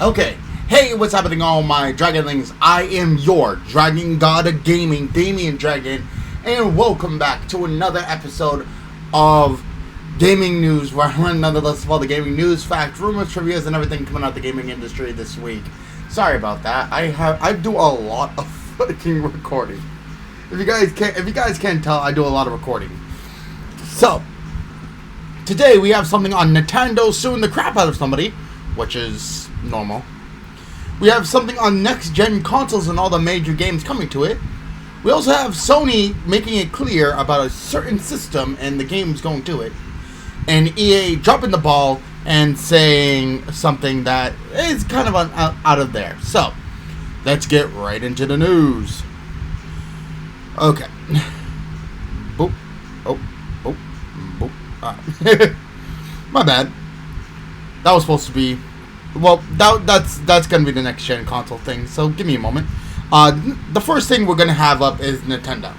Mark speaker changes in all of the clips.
Speaker 1: Okay, hey, what's happening, all my Dragonlings? I am your Dragon God of Gaming, Damian Dragon, and welcome back to another episode of Gaming News, where I run another list of all the gaming news, facts, rumors, trivias, and everything coming out of the gaming industry this week. Sorry about that. I do a lot of fucking recording. If you guys can't tell, I do a lot of recording. So today we have something on Nintendo suing the crap out of somebody, which is normal. We have something on next-gen consoles and all the major games coming to it. We also have Sony making it clear about a certain system and the games going to it. And EA dropping the ball and saying something that is kind of out of there. So, let's get right into the news. Okay. Boop. Oh. Boop. Boop. My bad. That was supposed to be... Well, that's going to be the next-gen console thing, so give me a moment. The first thing we're going to have up is Nintendo.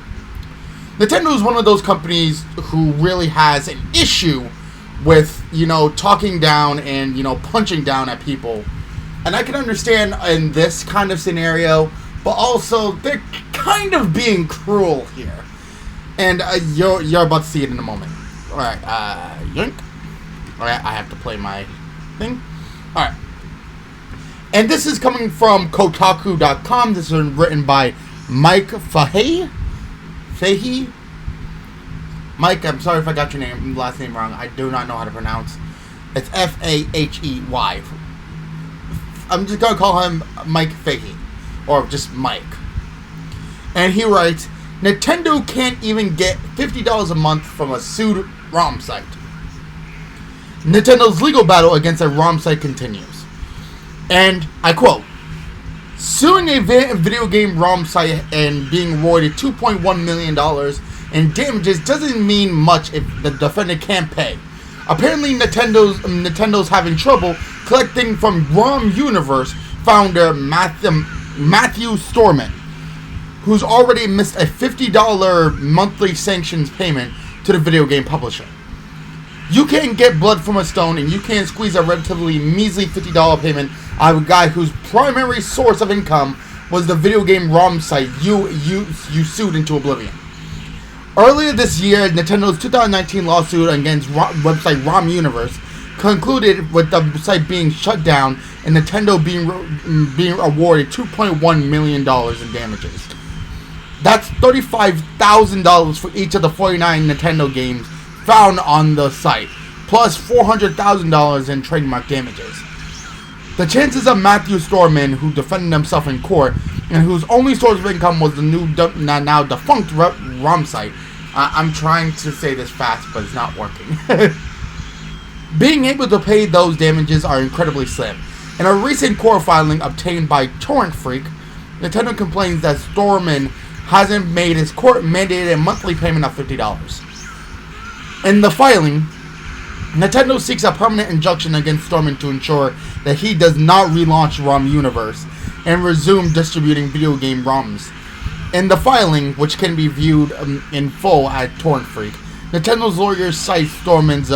Speaker 1: Nintendo is one of those companies who really has an issue with, talking down and, punching down at people. And I can understand in this kind of scenario, but also they're kind of being cruel here. And you're about to see it in a moment. Alright, yoink. Alright, I have to play my thing. Alright. And this is coming from Kotaku.com. This is written by Mike Fahey. Mike, I'm sorry if I got your last name wrong. I do not know how to pronounce. It's Fahey. I'm just going to call him Mike Fahey. Or just Mike. And he writes, Nintendo can't even get $50 a month from a sued ROM site. Nintendo's legal battle against a ROM site continues. And I quote, suing a video game ROM site and being awarded $2.1 million in damages doesn't mean much if the defendant can't pay. Apparently Nintendo's having trouble collecting from ROM Universe founder Matthew Storman, who's already missed a $50 monthly sanctions payment to the video game publisher. You can't get blood from a stone, and you can't squeeze a relatively measly $50 payment out of a guy whose primary source of income was the video game ROM site you sued into oblivion. Earlier this year, Nintendo's 2019 lawsuit against website ROM Universe concluded with the site being shut down and Nintendo being awarded $2.1 million in damages. That's $35,000 for each of the 49 Nintendo games found on the site, plus $400,000 in trademark damages. The chances of Matthew Storman, who defended himself in court, and whose only source of income was the now defunct ROM site, I'm trying to say this fast, but it's not working, being able to pay those damages are incredibly slim. In a recent court filing obtained by Torrent Freak, Nintendo complains that Storman hasn't made his court-mandated monthly payment of $50. In the filing, Nintendo seeks a permanent injunction against Storman to ensure that he does not relaunch ROM Universe and resume distributing video game ROMs. In the filing, which can be viewed in full at Torrent Freak, Nintendo's lawyers cite Storman's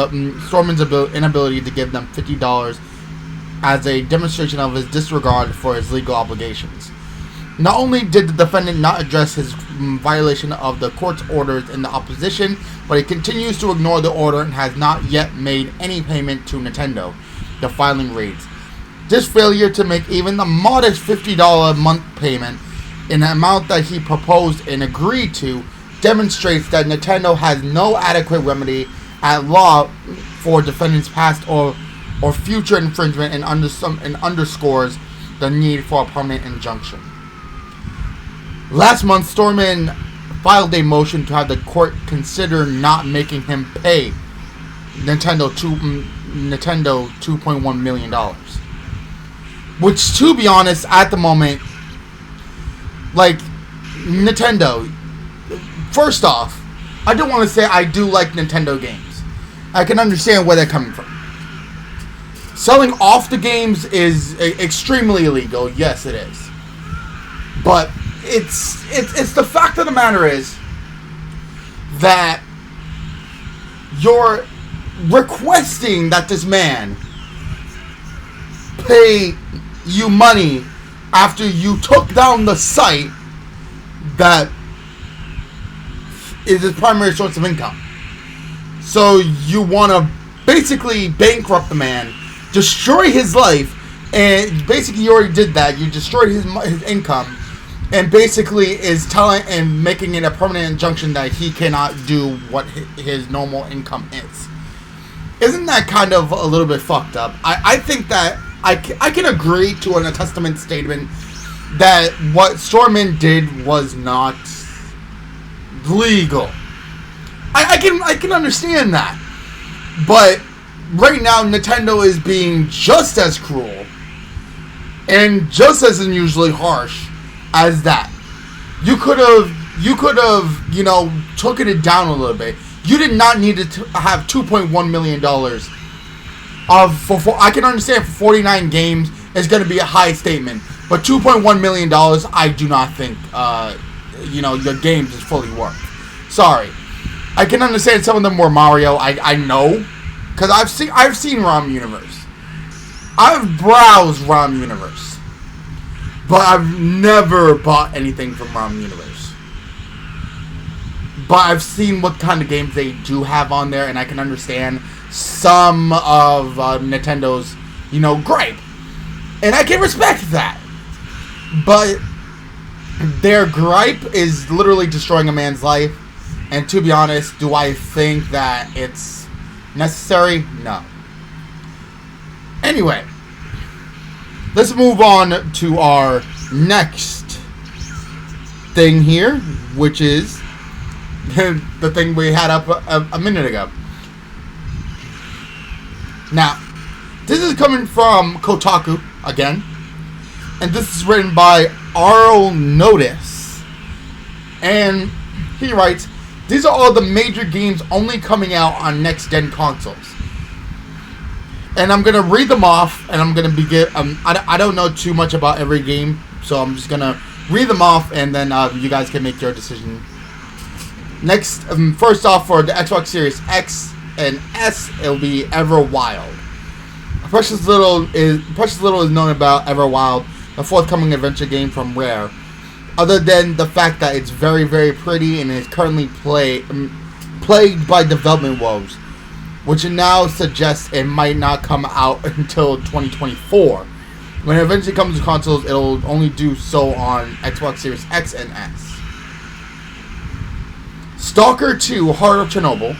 Speaker 1: inability to give them $50 as a demonstration of his disregard for his legal obligations. Not only did the defendant not address his violation of the court's orders in the opposition, but he continues to ignore the order and has not yet made any payment to Nintendo, the filing reads. This failure to make even the modest $50 a month payment, an amount that he proposed and agreed to, demonstrates that Nintendo has no adequate remedy at law for defendants' past or future infringement and underscores the need for a permanent injunction. Last month, Storman filed a motion to have the court consider not making him pay Nintendo $2.1 million. Which, to be honest, at the moment, like, Nintendo, first off, I do want to say I do like Nintendo games. I can understand where they're coming from. Selling off the games is extremely illegal. Yes, it is. But it's the fact of the matter is that you're requesting that this man pay you money after you took down the site that is his primary source of income. So you want to basically bankrupt the man, destroy his life, and basically you already did that. You destroyed his income, and basically is telling and making it a permanent injunction that he cannot do what his normal income is. Isn't that kind of a little bit fucked up? I think that I can agree to an testament statement that what Storman did was not legal. I can understand that. But right now Nintendo is being just as cruel and just as unusually harsh as that. You could have, you know, taken it down a little bit. You did not need to have $2.1 million for I can understand for 49 games is going to be a high statement, but $2.1 million I do not think you know, your games is fully worth. Sorry. I can understand some of them were Mario. I know, because I've seen ROM Universe. I've browsed ROM Universe, but I've never bought anything from ROM Universe. But I've seen what kind of games they do have on there, and I can understand some of Nintendo's, you know, gripe, and I can respect that. But their gripe is literally destroying a man's life. And to be honest, do I think that it's necessary? No. Anyway, let's move on to our next thing here, which is the thing we had up a minute ago. Now, this is coming from Kotaku again, and this is written by Arl Notice, and he writes, "These are all the major games only coming out on next-gen consoles." And I'm going to read them off, and I'm going to begin... I don't know too much about every game, so I'm just going to read them off, and then you guys can make your decision. Next, first off, for the Xbox Series X and S, it'll be Everwild. Precious little is known about Everwild, a forthcoming adventure game from Rare, other than the fact that it's very, very pretty and is currently plagued by development woes, which now suggests it might not come out until 2024. When it eventually comes to consoles, it'll only do so on Xbox Series X and S. Stalker 2: Heart of Chernobyl.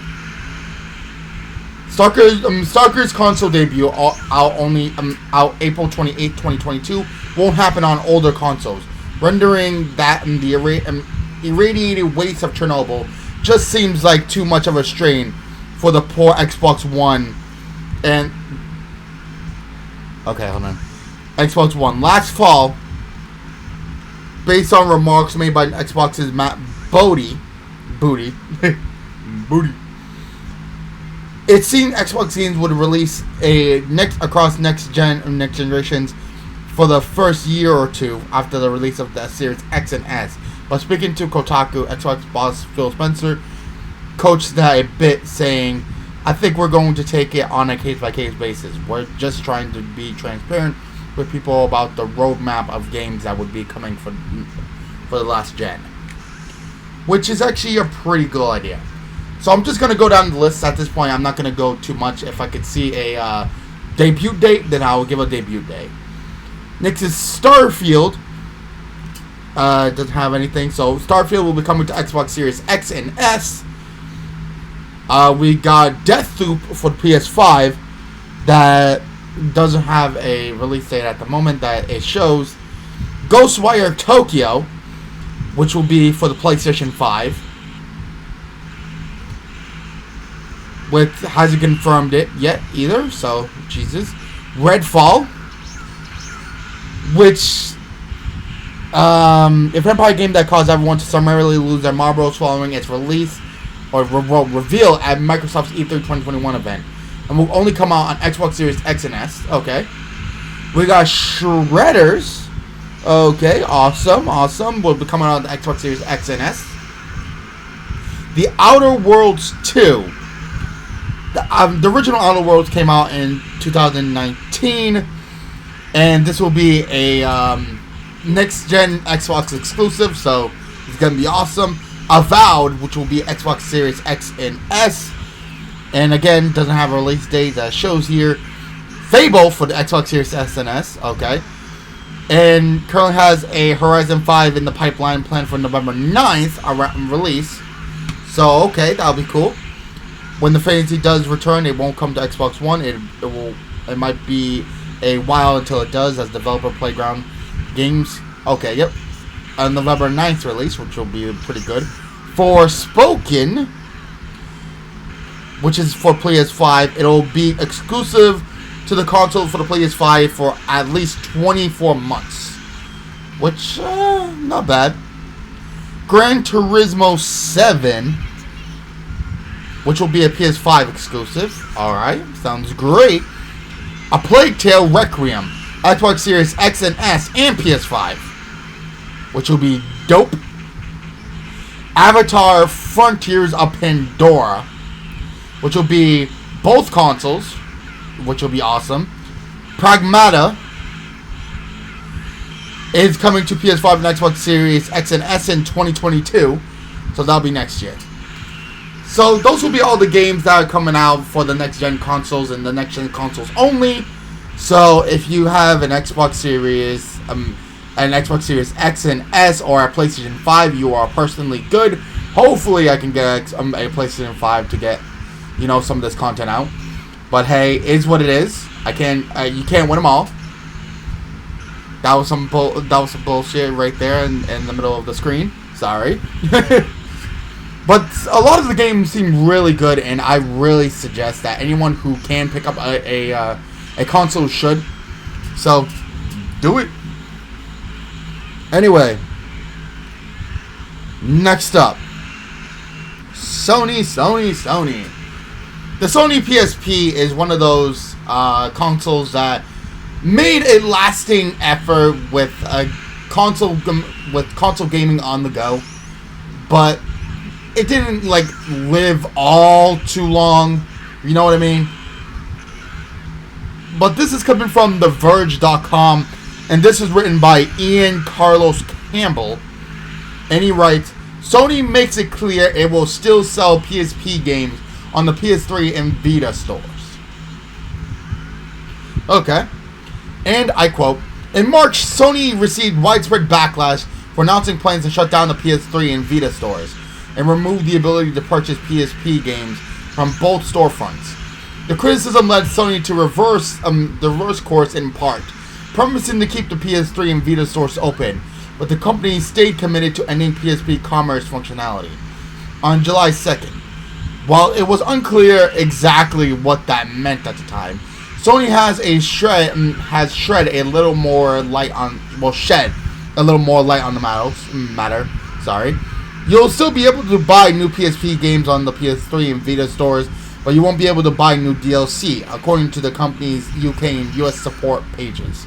Speaker 1: Stalker's console debut out April 28, 2022 won't happen on older consoles, rendering that the irradiated waste of Chernobyl just seems like too much of a strain for the poor Xbox One. And okay, hold on. Xbox One last fall, based on remarks made by Xbox's Matt Booty. It seemed Xbox games would release across next generations for the first year or two after the release of the Series X and S. But speaking to Kotaku, Xbox boss Phil Spencer coached that a bit, saying, "I think we're going to take it on a case-by-case basis. We're just trying to be transparent with people about the roadmap of games that would be coming for the last gen." Which is actually a pretty good idea. So I'm just going to go down the list at this point. I'm not going to go too much. If I could see a debut date, then I will give a debut date. Next is Starfield. Doesn't have anything. So Starfield will be coming to Xbox Series X and S. We got Deathloop for the PS5 that doesn't have a release date at the moment that it shows. Ghostwire Tokyo, which will be for the PlayStation 5. Hasn't confirmed it yet either, so Jesus. Redfall, which a vampire game that caused everyone to summarily lose their marbles following its release or reveal at Microsoft's E3 2021 event, and will only come out on Xbox Series X and S. Okay, we got Shredders. Okay, awesome. Will be coming out on the Xbox Series X and S. The Outer Worlds 2. The original Outer Worlds came out in 2019, And this will be a next-gen Xbox exclusive, so it's going to be awesome. Avowed, which will be Xbox Series X and S. And again, doesn't have a release date that shows here. Fable for the Xbox Series S and S, okay. And currently has a Horizon 5 in the pipeline planned for November 9th release. So, okay, that'll be cool. When the Fantasy does return, it won't come to Xbox One. It might be a while until it does, as Developer Playground Games. Okay, yep. On November 9th release, which will be pretty good. Forspoken, which is for PS5, it'll be exclusive to the console for the PS5 for at least 24 months. Which, not bad. Gran Turismo 7, which will be a PS5 exclusive. Alright, sounds great. A Plague Tale Requiem, Xbox Series X and S and PS5, which will be dope. Avatar Frontiers of Pandora, which will be both consoles, which will be awesome. Pragmata is coming to PS5 and Xbox Series X and S in 2022, so that'll be next year. So those will be all the games that are coming out for the next-gen consoles and the next-gen consoles only. So if you have an Xbox Series, X and S, or a PlayStation 5, you are personally good. Hopefully, I can get a PlayStation 5 to get, some of this content out. But hey, is what it is. You can't win them all. That was some bullshit right there in the middle of the screen. Sorry. But a lot of the games seem really good, and I really suggest that anyone who can pick up a console should. So, do it. Anyway, next up, Sony. The Sony PSP is one of those consoles that made a lasting effort with console gaming on the go, but it didn't live all too long. You know what I mean? But this is coming from TheVerge.com, and this is written by Ian Carlos Campbell. And he writes, Sony makes it clear it will still sell PSP games on the PS3 and Vita stores. Okay. And I quote, in March, Sony received widespread backlash for announcing plans to shut down the PS3 and Vita stores and remove the ability to purchase PSP games from both storefronts. The criticism led Sony to reverse course in part, promising to keep the PS3 and Vita stores open, but the company stayed committed to ending PSP commerce functionality. On July 2nd, while it was unclear exactly what that meant at the time, Sony shed a little more light on the matter. Sorry. You'll still be able to buy new PSP games on the PS3 and Vita stores, but you won't be able to buy new DLC, according to the company's UK and US support pages.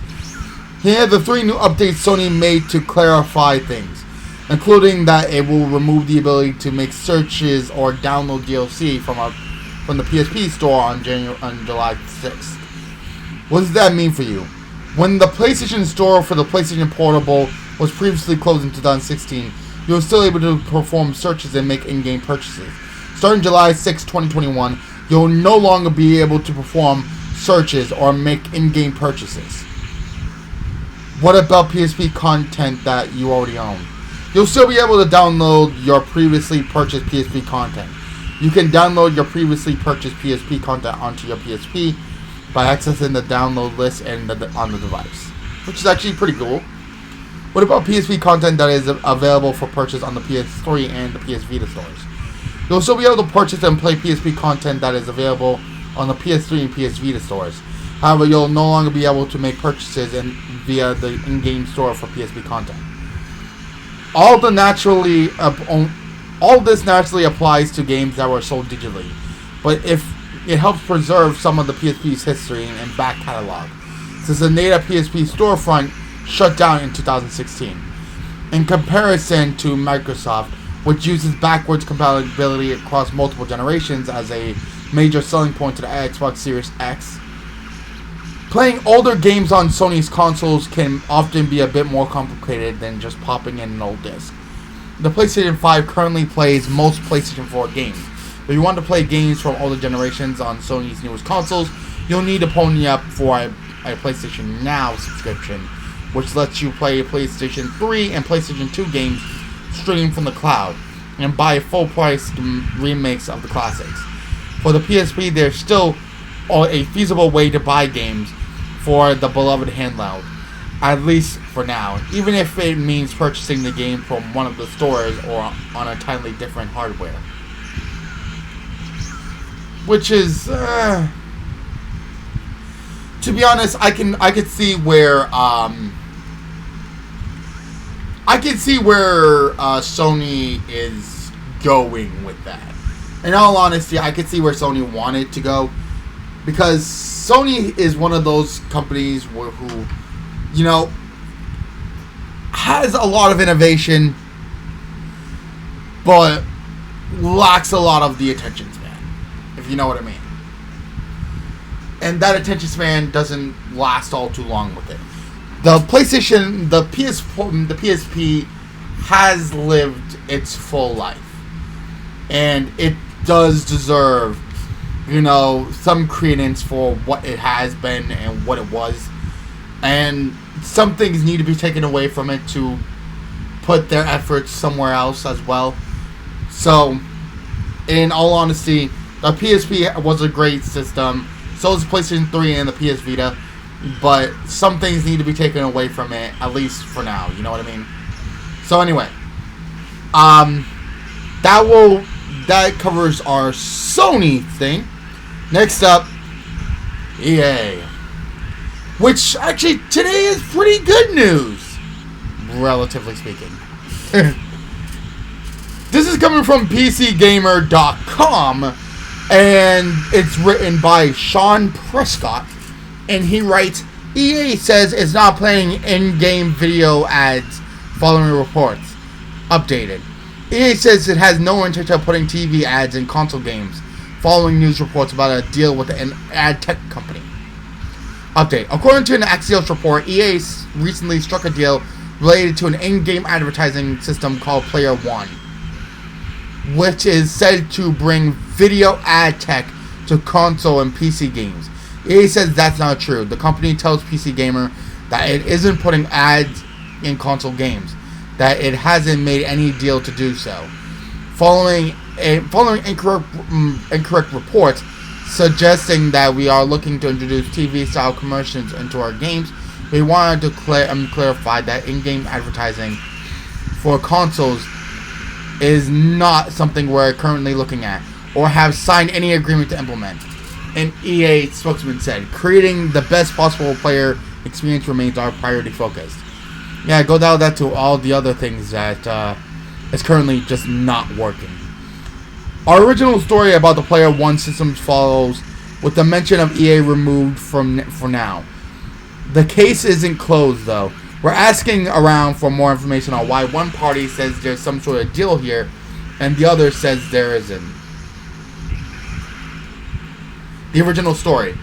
Speaker 1: Here are the 3 new updates Sony made to clarify things, including that it will remove the ability to make searches or download DLC from the PSP store on July 6th. What does that mean for you? When the PlayStation Store for the PlayStation Portable was previously closed in 2016, you were still able to perform searches and make in-game purchases. Starting July 6, 2021, you'll no longer be able to perform searches or make in-game purchases. What about PSP content that you already own? You'll still be able to download your previously purchased PSP content. You can download your previously purchased PSP content onto your PSP by accessing the download list on the device, which is actually pretty cool. What about PSP content that is available for purchase on the PS3 and the PS Vita stores? You'll still be able to purchase and play PSP content that is available on the PS3 and PS Vita stores. However, you'll no longer be able to make purchases via the in-game store for PSP content. All this naturally applies to games that were sold digitally, but if it helps preserve some of the PSP's history and back catalog, since the native PSP storefront shut down in 2016. In comparison to Microsoft, which uses backwards compatibility across multiple generations as a major selling point to the Xbox Series X, Playing older games on Sony's consoles can often be a bit more complicated than just popping in an old disc. The PlayStation 5 currently plays most PlayStation 4 games. If you want to play games from older generations on Sony's newest consoles, you'll need to pony up for a PlayStation Now subscription, which lets you play PlayStation 3 and PlayStation 2 games streamed from the cloud, and buy full-price remakes of the classics. For the PSP, there's still a feasible way to buy games for the beloved handheld, at least for now, even if it means purchasing the game from one of the stores or on a entirely different hardware. Which is, to be honest, I could see where Sony is going with that. In all honesty, I could see where Sony wanted to go, because Sony is one of those companies who, you know, has a lot of innovation, but lacks a lot of the attention span, if you know what I mean. And that attention span doesn't last all too long with it. The PlayStation, the PSP has lived its full life, and it does deserve, you know, some credence for what it has been and what it was. And some things need to be taken away from it to put their efforts somewhere else as well. So, in all honesty, the PSP was a great system. So is the PlayStation 3 and the PS Vita. But some things need to be taken away from it, at least for now. You know what I mean? So anyway, that covers our Sony thing. Next up, EA, which actually today is pretty good news, relatively speaking. This is coming from PCGamer.com, and it's written by Sean Prescott. And he writes, EA says it's not playing in-game video ads following reports. Updated. EA says it has no intention of putting TV ads in console games following news reports about a deal with an ad tech company. Update. According to an Axios report, EA recently struck a deal related to an in-game advertising system called Player One, which is said to bring video ad tech to console and PC games. EA says that's not true. The company tells PC Gamer that it isn't putting ads in console games, that it hasn't made any deal to do so. Following incorrect reports suggesting that we are looking to introduce TV-style commercials into our games, we wanted to clarify that in-game advertising for consoles is not something we're currently looking at or have signed any agreement to implement. An EA spokesman said, creating the best possible player experience remains our priority focus. Yeah, go down that to all the other things that is currently just not working. Our original story about the Player One systems follows, with the mention of EA removed for now. The case isn't closed, though. We're asking around for more information on why one party says there's some sort of deal here, and the other says there isn't. The original story.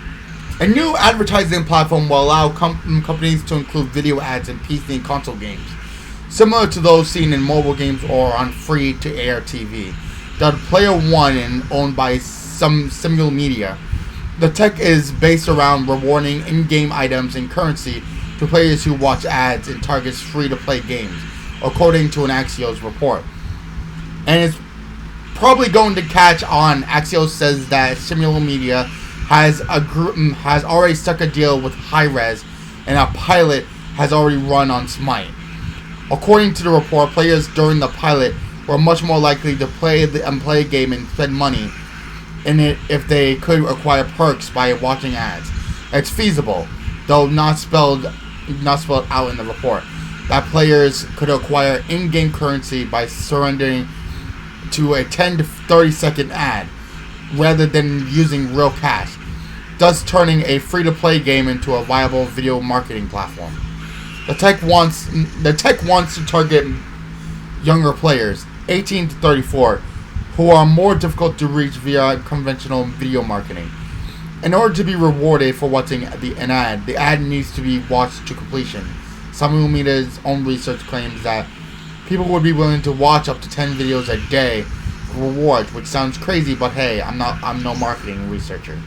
Speaker 1: A new advertising platform will allow companies to include video ads in PC and console games, similar to those seen in mobile games or on free-to-air TV. The Player One and owned by some Simul Media. The tech is based around rewarding in-game items and currency to players who watch ads and targets free-to-play games, according to an Axios report. And it's probably going to catch on. Axios says that Simul Media has already struck a deal with Hi-Rez, and a pilot has already run on Smite. According to the report, players during the pilot were much more likely to play a game and spend money in it if they could acquire perks by watching ads. It's feasible, though not spelled out in the report, that players could acquire in-game currency by surrendering to a 10 to 30 second ad rather than using real cash, thus turning a free-to-play game into a viable video marketing platform. The tech wants to target younger players, 18 to 34, who are more difficult to reach via conventional video marketing. In order to be rewarded for watching an ad, the ad needs to be watched to completion. Some Media's own research claims that people would be willing to watch up to 10 videos a day for rewards, which sounds crazy, but hey, I'm no marketing researcher.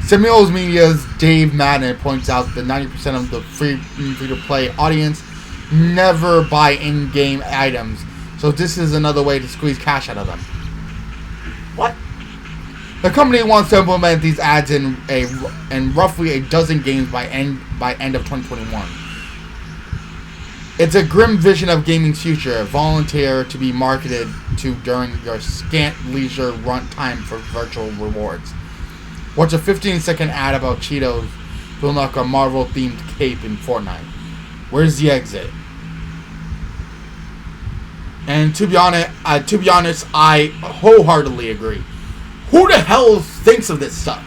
Speaker 1: Similar Media's Dave Madden points out that 90% of the free-to-play audience never buy in-game items, so this is another way to squeeze cash out of them. What? The company wants to implement these ads in roughly a dozen games by end of 2021. It's a grim vision of gaming's future. Volunteer to be marketed to during your scant leisure run time for virtual rewards. Watch a 15-second ad about Cheetos to unlock a Marvel-themed cape in Fortnite. Where's the exit? And to be honest, I wholeheartedly agree. Who the hell thinks of this stuff?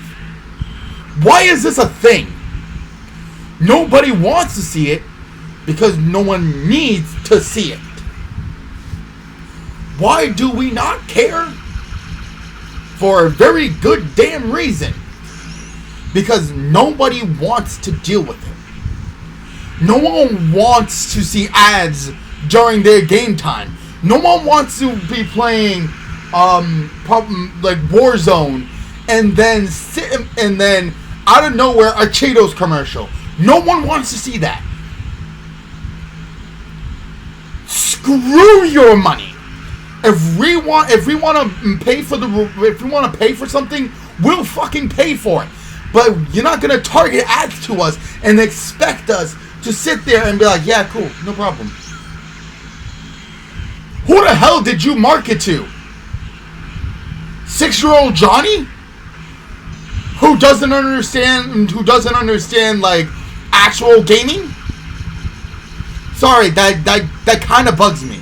Speaker 1: Why is this a thing? Nobody wants to see it because no one needs to see it. Why do we not care? For a very good damn reason. Because nobody wants to deal with it. No one wants to see ads during their game time. No one wants to be playing like Warzone and then out of nowhere a Cheetos commercial. No one wants to see that. Screw your money. If we want to pay for something, we'll fucking pay for it. But you're not gonna target ads to us and expect us to sit there and be like, yeah, cool, no problem. Who the hell did you market to? 6-year-old Johnny? Who doesn't understand like actual gaming? Sorry, that kind of bugs me.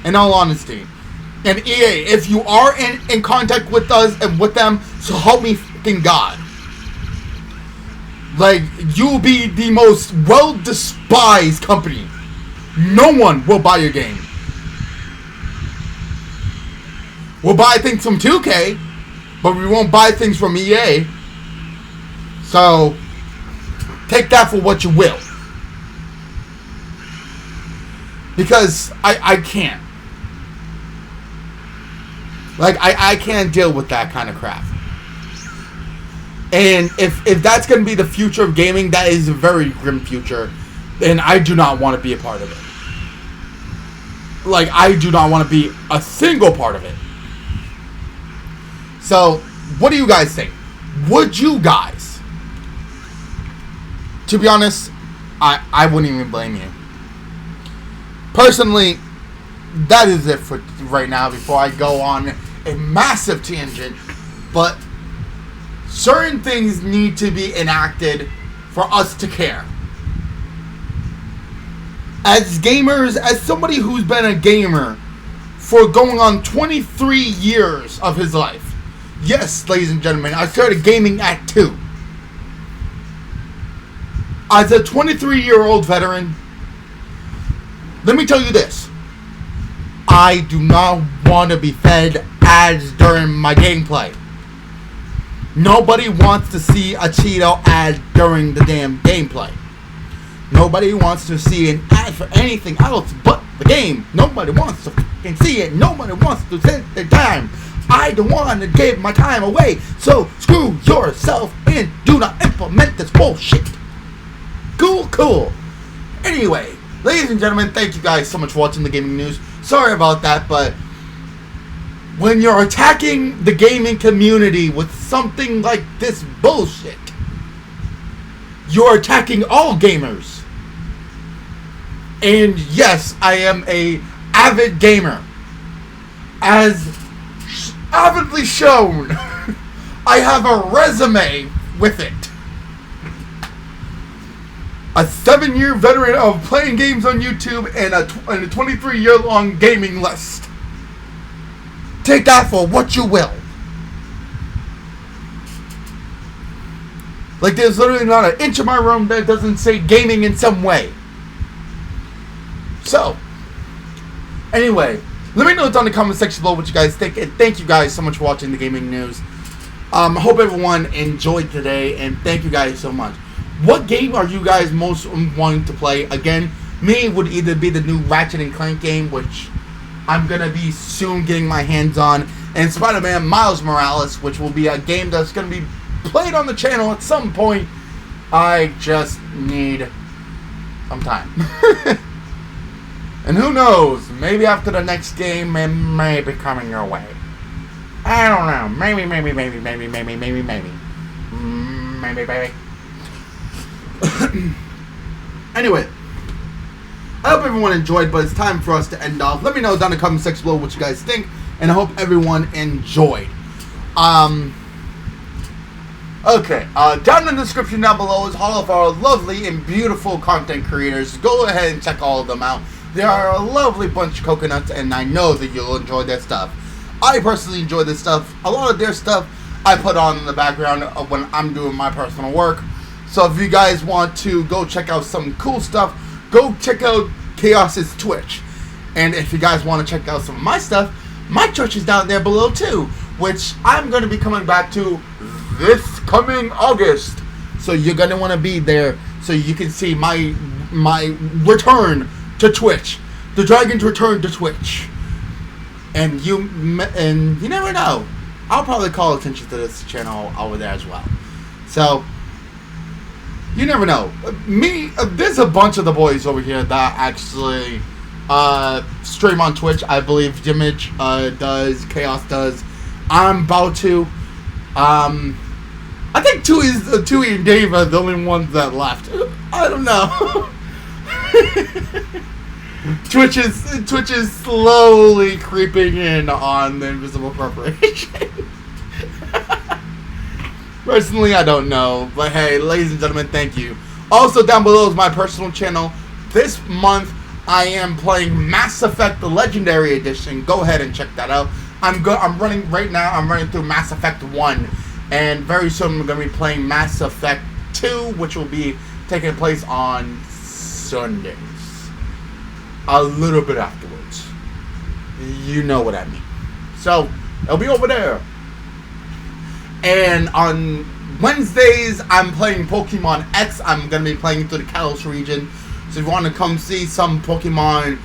Speaker 1: In all honesty. And EA, if you are in contact with us and with them, so help me fucking God. Like, you'll be the most well-despised company. No one will buy your game. We'll buy things from 2K, but we won't buy things from EA. So, take that for what you will. Because I can't. Like, I can't deal with that kind of crap. And if that's going to be the future of gaming, that is a very grim future. And I do not want to be a part of it. Like, I do not want to be a single part of it. So, what do you guys think? Would you guys? To be honest, I wouldn't even blame you. Personally, that is it for right now before I go on a massive tangent. But certain things need to be enacted for us to care. As gamers, as somebody who's been a gamer for going on 23 years of his life. Yes, ladies and gentlemen, I started gaming at 2. As a 23-year-old veteran, let me tell you this. I do not want to be fed ads during my gameplay. Nobody wants to see a Cheeto ad during the damn gameplay. Nobody wants to see an ad for anything else but the game. Nobody wants to fucking see it. Nobody wants to spend their time. I don't want to give my time away. So screw yourself and do not implement this bullshit. Cool. Anyway, ladies and gentlemen, thank you guys so much for watching the gaming news. Sorry about that, but when you're attacking the gaming community with something like this bullshit, you're attacking all gamers. And yes, I am a avid gamer. As avidly shown, I have a resume with it. A 7-year veteran of playing games on YouTube and a 23-year-long gaming list. Take that for what you will. Like, there's literally not an inch of my room that doesn't say gaming in some way. So, anyway, let me know down in the comment section below what you guys think. And thank you guys so much for watching the gaming news. I hope everyone enjoyed today, and thank you guys so much. What game are you guys most wanting to play? Again, me would either be the new Ratchet and Clank game, which I'm going to be soon getting my hands on, and Spider-Man Miles Morales, which will be a game that's going to be played on the channel at some point. I just need some time. And who knows, maybe after the next game, it may be coming your way. I don't know. Maybe. Anyway, I hope everyone enjoyed, but it's time for us to end off. Let me know down in the comment section below what you guys think, and I hope everyone enjoyed. Okay, down in the description down below is all of our lovely and beautiful content creators. Go ahead and check all of them out. They are a lovely bunch of coconuts, and I know that you'll enjoy their stuff. I personally enjoy this stuff. A lot of their stuff I put on in the background of when I'm doing my personal work. So if you guys want to go check out some cool stuff, go check out Chaos's Twitch. And if you guys want to check out some of my stuff, my Twitch is down there below too, which I'm going to be coming back to this coming August. So you're going to want to be there so you can see my return to Twitch. The Dragon's return to Twitch. And you never know. I'll probably call attention to this channel over there as well. So, you never know. There's a bunch of the boys over here that actually stream on Twitch. I believe Jimage does, Chaos does. I'm about to. I think Tui and Dave are the only ones that left. I don't know. Twitch is slowly creeping in on the Invisible Corporation. Personally, I don't know. But hey, ladies and gentlemen, thank you. Also, down below is my personal channel. This month, I am playing Mass Effect the Legendary Edition. Go ahead and check that out. I'm running right now. I'm running through Mass Effect 1. And very soon, I'm going to be playing Mass Effect 2, which will be taking place on Sundays. A little bit afterwards. You know what I mean. So, it'll be over there. And on Wednesdays, I'm playing Pokemon X. I'm going to be playing through the Kalos region. So if you want to come see some Pokemon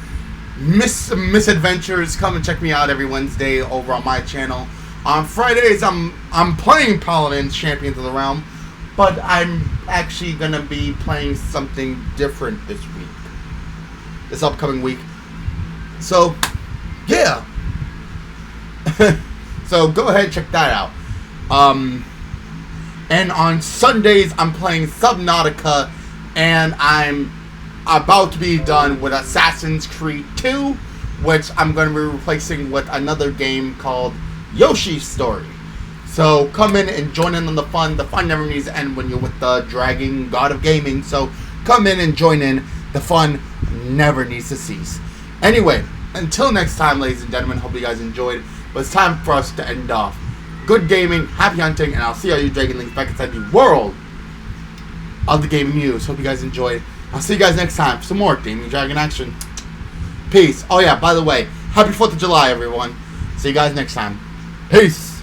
Speaker 1: misadventures, come and check me out every Wednesday over on my channel. On Fridays, I'm playing Paladins, Champions of the Realm. But I'm actually going to be playing something different this week. This upcoming week. So, yeah. So, go ahead and check that out. And on Sundays, I'm playing Subnautica, and I'm about to be done with Assassin's Creed 2, which I'm going to be replacing with another game called Yoshi's Story. So, come in and join in on the fun. The fun never needs to end when you're with the Dragon God of Gaming. So, come in and join in. The fun never needs to cease. Anyway, until next time, ladies and gentlemen, hope you guys enjoyed. But it's time for us to end off. Good gaming, happy hunting, and I'll see all you Dragon Links back inside the world of the gaming news. Hope you guys enjoyed. I'll see you guys next time for some more Damian Dragon action. Peace. Oh yeah, by the way, happy 4th of July, everyone. See you guys next time. Peace.